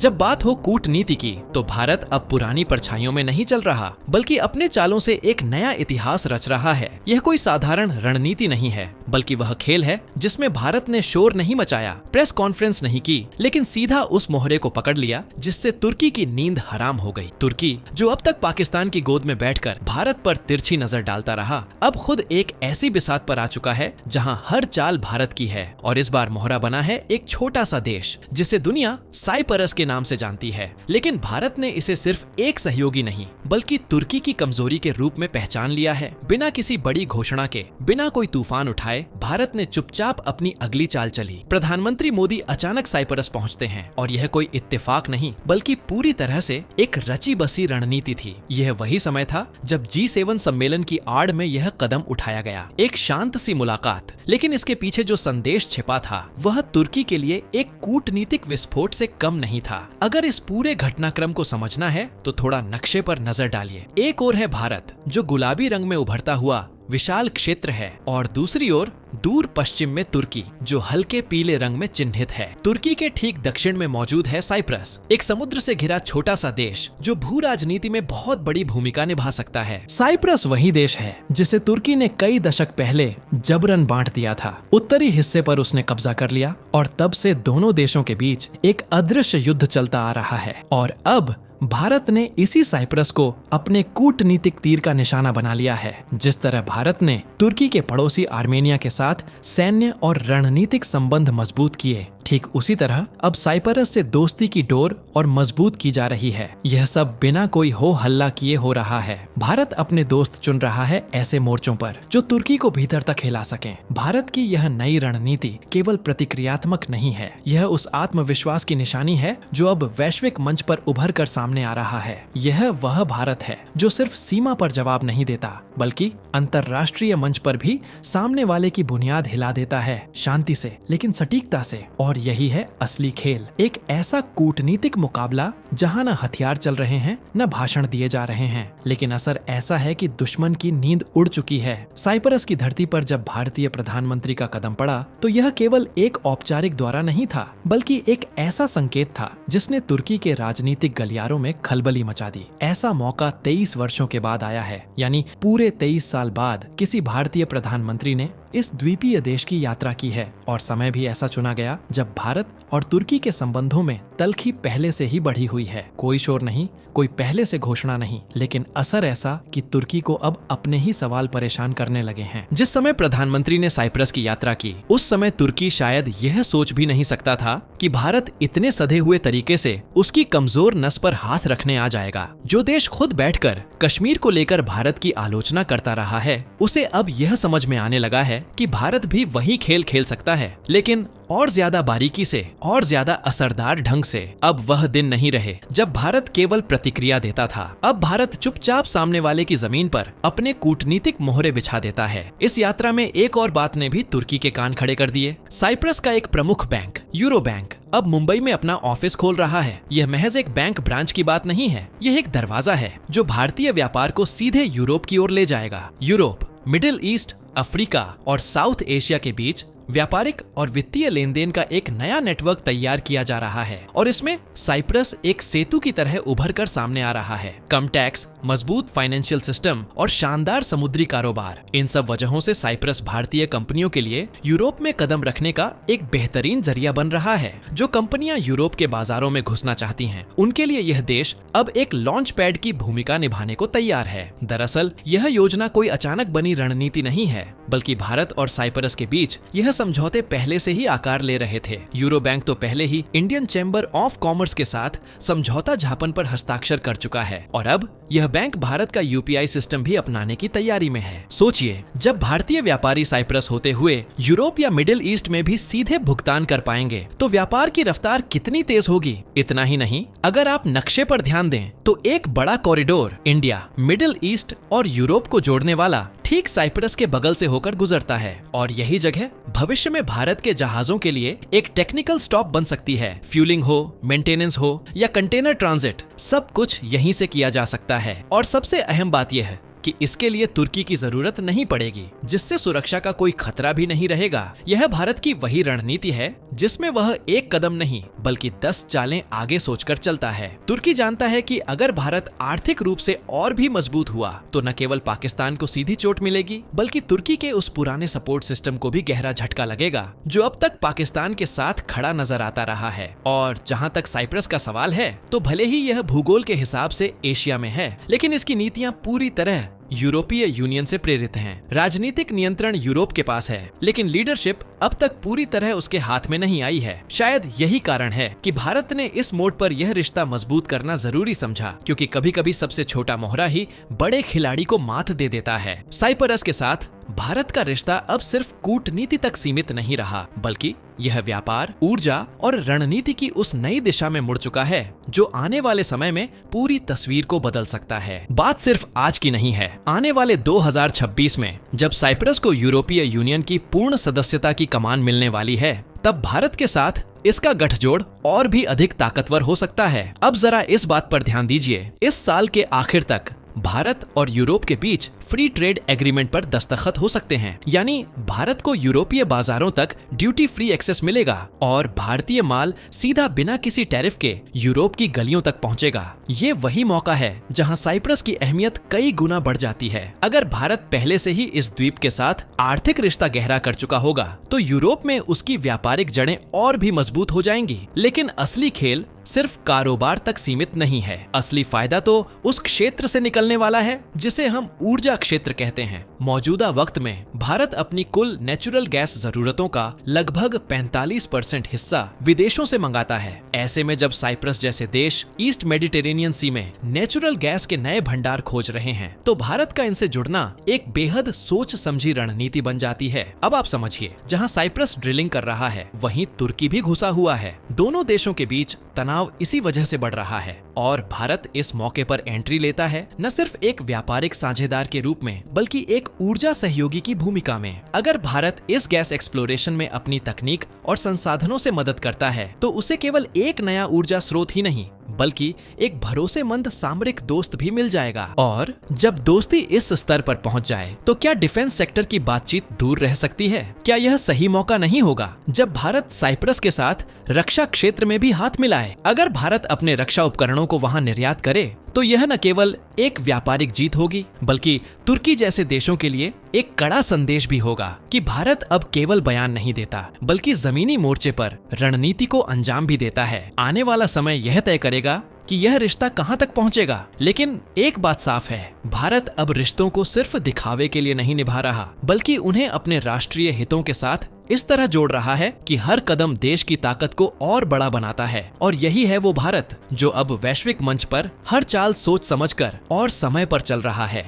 जब बात हो कूटनीति की तो भारत अब पुरानी परछाइयों में नहीं चल रहा, बल्कि अपने चालों से एक नया इतिहास रच रहा है। यह कोई साधारण रणनीति नहीं है, बल्कि वह खेल है जिसमें भारत ने शोर नहीं मचाया, प्रेस कॉन्फ्रेंस नहीं की, लेकिन सीधा उस मोहरे को पकड़ लिया जिससे तुर्की की नींद हराम हो गई। तुर्की, जो अब तक पाकिस्तान की गोद में बैठकर भारत पर तिरछी नजर डालता रहा, अब खुद एक ऐसी बिसात पर आ चुका है जहां हर चाल भारत की है। और इस बार मोहरा बना है एक छोटा सा देश जिसे दुनिया साइप्रस के नाम से जानती है। लेकिन भारत ने इसे सिर्फ एक सहयोगी नहीं, बल्कि तुर्की की कमजोरी के रूप में पहचान लिया है। बिना किसी बड़ी घोषणा के, बिना कोई तूफान उठाए, भारत ने चुपचाप अपनी अगली चाल चली। प्रधानमंत्री मोदी अचानक साइप्रस पहुंचते हैं और यह कोई इत्तेफाक नहीं, बल्कि पूरी तरह से एक रची बसी रणनीति थी। यह वही समय था जब G7 सम्मेलन की आड़ में यह कदम उठाया गया। एक शांत सी मुलाकात, लेकिन इसके पीछे जो संदेश छिपा था वह तुर्की के लिए एक कूटनीतिक विस्फोट से कम नहीं था। अगर इस पूरे घटनाक्रम को समझना है तो थोड़ा नक्शे पर नजर डालिए। एक ओर है भारत, जो गुलाबी रंग में उभरता हुआ विशाल क्षेत्र है, और दूसरी ओर दूर पश्चिम में तुर्की, जो हल्के पीले रंग में चिन्हित है। तुर्की के ठीक दक्षिण में मौजूद है साइप्रस, एक समुद्र से घिरा छोटा सा देश जो भू राजनीति में बहुत बड़ी भूमिका निभा सकता है। साइप्रस वही देश है जिसे तुर्की ने कई दशक पहले जबरन बांट दिया था। उत्तरी हिस्से पर उसने कब्जा कर लिया और तब से दोनों देशों के बीच एक अदृश्य युद्ध चलता आ रहा है। और अब भारत ने इसी साइप्रस को अपने कूटनीतिक तीर का निशाना बना लिया है। जिस तरह भारत ने तुर्की के पड़ोसी आर्मेनिया के साथ सैन्य और रणनीतिक संबंध मजबूत किए, ठीक उसी तरह अब साइप्रस से दोस्ती की डोर और मजबूत की जा रही है। यह सब बिना कोई हो हल्ला किए हो रहा है। भारत अपने दोस्त चुन रहा है ऐसे मोर्चों पर जो तुर्की को भीतर तक हिला सकें। भारत की यह नई रणनीति केवल प्रतिक्रियात्मक नहीं है, यह उस आत्मविश्वास की निशानी है जो अब वैश्विक मंच पर उभर कर सामने आ रहा है। यह वह भारत है जो सिर्फ सीमा पर जवाब नहीं देता, बल्कि अंतर्राष्ट्रीय मंच पर भी सामने वाले की बुनियाद हिला देता है, शांति से लेकिन सटीकता से। और यही है असली खेल, एक ऐसा कूटनीतिक मुकाबला जहां न हथियार चल रहे हैं, न भाषण दिए जा रहे हैं, लेकिन असर ऐसा है कि दुश्मन की नींद उड़ चुकी है। साइप्रस की धरती पर जब भारतीय प्रधानमंत्री का कदम पड़ा तो यह केवल एक औपचारिक दौरा नहीं था, बल्कि एक ऐसा संकेत था जिसने तुर्की के राजनीतिक गलियारों में खलबली मचा दी। ऐसा मौका 23 वर्षों के बाद आया है, यानी पूरे 23 साल बाद किसी भारतीय प्रधानमंत्री ने इस द्वीपीय देश की यात्रा की है। और समय भी ऐसा चुना गया जब भारत और तुर्की के संबंधों में तल्खी पहले से ही बढ़ी हुई है। कोई शोर नहीं, कोई पहले से घोषणा नहीं, लेकिन असर ऐसा कि तुर्की को अब अपने ही सवाल परेशान करने लगे हैं। जिस समय प्रधानमंत्री ने साइप्रस की यात्रा की, उस समय तुर्की शायद यह सोच भी नहीं सकता था कि भारत इतने सधे हुए तरीके से उसकी कमजोर नस पर हाथ रखने आ जाएगा। जो देश खुद बैठकर कश्मीर को लेकर भारत की आलोचना करता रहा है, उसे अब यह समझ में आने लगा है कि भारत भी वही खेल खेल सकता है, लेकिन और ज्यादा बारीकी से और ज्यादा असरदार ढंग से। अब वह दिन नहीं रहे जब भारत केवल प्रतिक्रिया देता था। अब भारत चुपचाप सामने वाले की जमीन पर अपने कूटनीतिक मोहरे बिछा देता है। इस यात्रा में एक और बात ने भी तुर्की के कान खड़े कर दिए। साइप्रस का एक प्रमुख बैंक, यूरो बैंक, अब मुंबई में अपना ऑफिस खोल रहा है। यह महज एक बैंक ब्रांच की बात नहीं है, यह एक दरवाजा है जो भारतीय व्यापार को सीधे यूरोप की ओर ले जाएगा। यूरोप, मिडिल ईस्ट, अफ्रीका और साउथ एशिया के बीच व्यापारिक और वित्तीय लेन देन का एक नया नेटवर्क तैयार किया जा रहा है, और इसमें साइप्रस एक सेतु की तरह उभर कर सामने आ रहा है। कम टैक्स, मजबूत फाइनेंशियल सिस्टम और शानदार समुद्री कारोबार, इन सब वजहों से साइप्रस भारतीय कंपनियों के लिए यूरोप में कदम रखने का एक बेहतरीन जरिया बन रहा है। जो कंपनियां यूरोप के बाजारों में घुसना चाहती हैं, उनके लिए यह देश अब एक लॉन्च पैड की भूमिका निभाने को तैयार है। दरअसल यह योजना कोई अचानक बनी रणनीति नहीं है, बल्कि भारत और साइप्रस के बीच यह समझौते पहले से ही आकार ले रहे थे। यूरो बैंक तो पहले ही इंडियन चैम्बर ऑफ कॉमर्स के साथ समझौता ज्ञापन पर हस्ताक्षर कर चुका है, और अब यह बैंक भारत का UPI सिस्टम भी अपनाने की तैयारी में है। सोचिए, जब भारतीय व्यापारी साइप्रस होते हुए यूरोप या मिडिल ईस्ट में भी सीधे भुगतान कर पाएंगे तो व्यापार की रफ्तार कितनी तेज होगी। इतना ही नहीं, अगर आप नक्शे पर ध्यान दें तो एक बड़ा कॉरिडोर इंडिया, मिडिल ईस्ट और यूरोप को जोड़ने वाला ठीक साइप्रस के बगल से होकर गुजरता है, और यही जगह भविष्य में भारत के जहाजों के लिए एक टेक्निकल स्टॉप बन सकती है। फ्यूलिंग हो, मेंटेनेंस हो या कंटेनर ट्रांजिट, सब कुछ यहीं से किया जा सकता है। और सबसे अहम बात यह है कि इसके लिए तुर्की की जरूरत नहीं पड़ेगी, जिससे सुरक्षा का कोई खतरा भी नहीं रहेगा। यह भारत की वही रणनीति है जिसमें वह एक कदम नहीं बल्कि 10 चालें आगे सोचकर चलता है। तुर्की जानता है कि अगर भारत आर्थिक रूप से और भी मजबूत हुआ तो न केवल पाकिस्तान को सीधी चोट मिलेगी बल्कि तुर्की के उस पुराने सपोर्ट सिस्टम को भी गहरा झटका लगेगा जो अब तक पाकिस्तान के साथ खड़ा नजर आता रहा है। और जहां तक साइप्रस का सवाल है, तो भले ही यह भूगोल के हिसाब से एशिया में है, लेकिन इसकी नीतियां पूरी तरह यूरोपीय यूनियन से प्रेरित हैं। राजनीतिक नियंत्रण यूरोप के पास है, लेकिन लीडरशिप अब तक पूरी तरह उसके हाथ में नहीं आई है। शायद यही कारण है कि भारत ने इस मोड़ पर यह रिश्ता मजबूत करना जरूरी समझा, क्योंकि कभी-कभी सबसे छोटा मोहरा ही बड़े खिलाड़ी को मात दे देता है। साइप्रस के साथ भारत का रिश्ता अब सिर्फ कूटनीति तक सीमित नहीं रहा, बल्कि यह व्यापार, ऊर्जा और रणनीति की उस नई दिशा में मुड़ चुका है जो आने वाले समय में पूरी तस्वीर को बदल सकता है। बात सिर्फ आज की नहीं है। आने वाले 2026 में जब साइप्रस को यूरोपीय यूनियन की पूर्ण सदस्यता की कमान मिलने वाली है, तब भारत के साथ इसका गठजोड़ और भी अधिक ताकतवर हो सकता है। अब जरा इस बात पर ध्यान दीजिए, इस साल के आखिर तक भारत और यूरोप के बीच फ्री ट्रेड एग्रीमेंट पर दस्तखत हो सकते हैं, यानी भारत को यूरोपीय बाजारों तक ड्यूटी फ्री एक्सेस मिलेगा और भारतीय माल सीधा बिना किसी टैरिफ के यूरोप की गलियों तक पहुंचेगा। ये वही मौका है जहां साइप्रस की अहमियत कई गुना बढ़ जाती है। अगर भारत पहले से ही इस द्वीप के साथ आर्थिक रिश्ता गहरा कर चुका होगा, तो यूरोप में उसकी व्यापारिक जड़ें और भी मजबूत हो जाएंगी। लेकिन असली खेल सिर्फ कारोबार तक सीमित नहीं है। असली फायदा तो उस क्षेत्र से निकलने वाला है जिसे हम ऊर्जा क्षेत्र कहते हैं। मौजूदा वक्त में भारत अपनी कुल नेचुरल गैस जरूरतों का लगभग 45% हिस्सा विदेशों से मंगाता है। ऐसे में जब साइप्रस जैसे देश ईस्ट मेडिटेरेनियन सी में नेचुरल गैस के नए भंडार खोज रहे हैं, तो भारत का इनसे जुड़ना एक बेहद सोच समझी रणनीति बन जाती है। अब आप समझिए, जहां साइप्रस ड्रिलिंग कर रहा है, वहीं तुर्की भी घुसा हुआ है। दोनों देशों के बीच तनाव इसी वजह से बढ़ रहा है और भारत इस मौके पर एंट्री लेता है, न सिर्फ एक व्यापारिक साझेदार के रूप में, बल्कि एक ऊर्जा सहयोगी की भूमिका में। अगर भारत इस गैस एक्सप्लोरेशन में अपनी तकनीक और संसाधनों से मदद करता है, तो उसे केवल एक नया ऊर्जा स्रोत ही नहीं बल्कि एक भरोसेमंद सामरिक दोस्त भी मिल जाएगा। और जब दोस्ती इस स्तर पर पहुंच जाए, तो क्या डिफेंस सेक्टर की बातचीत दूर रह सकती है? क्या यह सही मौका नहीं होगा जब भारत साइप्रस के साथ रक्षा क्षेत्र में भी हाथ मिलाए? अगर भारत अपने रक्षा उपकरणों को वहां निर्यात करे, तो यह न केवल एक व्यापारिक जीत होगी, बल्कि तुर्की जैसे देशों के लिए एक कड़ा संदेश भी होगा कि भारत अब केवल बयान नहीं देता, बल्कि जमीनी मोर्चे पर रणनीति को अंजाम भी देता है। आने वाला समय यह तय करेगा कि यह रिश्ता कहां तक पहुंचेगा। लेकिन एक बात साफ है, भारत अब रिश्तों को सिर्फ दिखावे के लिए नहीं निभा रहा, बल्कि उन्हें अपने राष्ट्रीय हितों के साथ इस तरह जोड़ रहा है कि हर कदम देश की ताकत को और बड़ा बनाता है। और यही है वो भारत जो अब वैश्विक मंच पर हर चाल सोच समझकर और समय पर चल रहा है।